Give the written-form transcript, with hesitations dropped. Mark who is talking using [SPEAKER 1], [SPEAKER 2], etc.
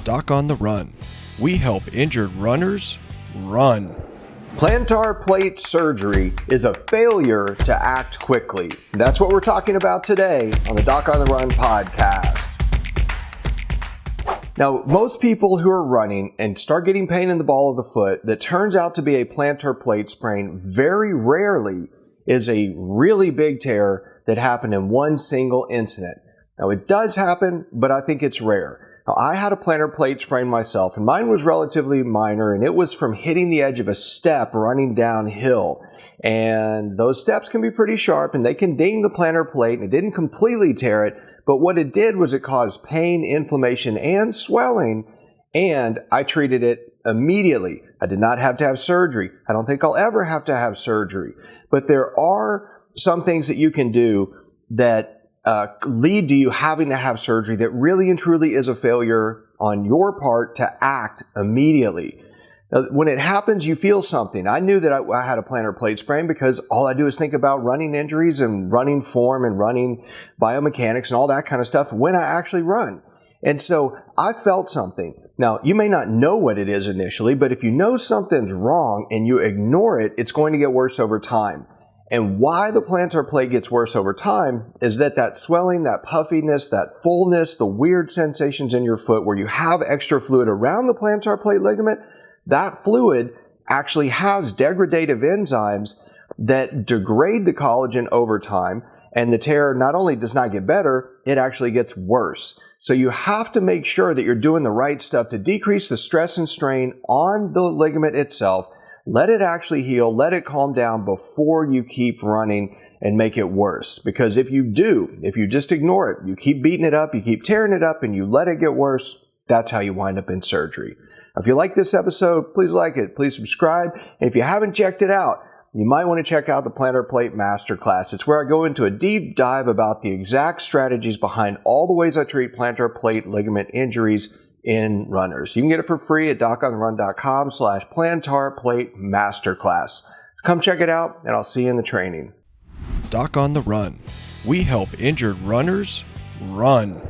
[SPEAKER 1] Doc on the Run. We help injured runners run.
[SPEAKER 2] Plantar plate surgery is a failure to act quickly. That's what we're talking about today on the Doc on the Run podcast. Now, most people who are running and start getting pain in the ball of the foot that turns out to be a plantar plate sprain very rarely is a really big tear that happened in one single incident. Now, it does happen, but I think it's rare. Now, I had a plantar plate sprain myself, and mine was relatively minor, and it was from hitting the edge of a step running downhill. And those steps can be pretty sharp, and they can ding the plantar plate, and it didn't completely tear it, but what it did was it caused pain, inflammation, and swelling, and I treated it immediately. I did not have to have surgery. I don't think I'll ever have to have surgery. But there are some things that you can do that lead to you having to have surgery that really and truly is a failure on your part to act immediately. Now, when it happens, you feel something. I knew that I had a plantar plate sprain because all I do is think about running injuries and running form and running biomechanics and all that kind of stuff when I actually run. And so I felt something. Now, you may not know what it is initially, but if you know something's wrong and you ignore it, it's going to get worse over time. And why the plantar plate gets worse over time is that swelling, that puffiness, that fullness, the weird sensations in your foot where you have extra fluid around the plantar plate ligament, that fluid actually has degradative enzymes that degrade the collagen over time, and the tear not only does not get better, it actually gets worse. So you have to make sure that you're doing the right stuff to decrease the stress and strain on the ligament itself. Let it actually heal, let it calm down before you keep running and make it worse. Because if you just ignore it, you keep beating it up, you keep tearing it up, and you let it get worse, that's how you wind up in surgery. If you like this episode, please like it, please subscribe, and if you haven't checked it out, you might want to check out the Plantar Plate Masterclass. It's where I go into a deep dive about the exact strategies behind all the ways I treat plantar plate ligament injuries in runners. You can get it for free at docontherun.com/plantar plate masterclass. Come check it out, and I'll see you in the training.
[SPEAKER 1] Doc on the Run. We help injured runners run.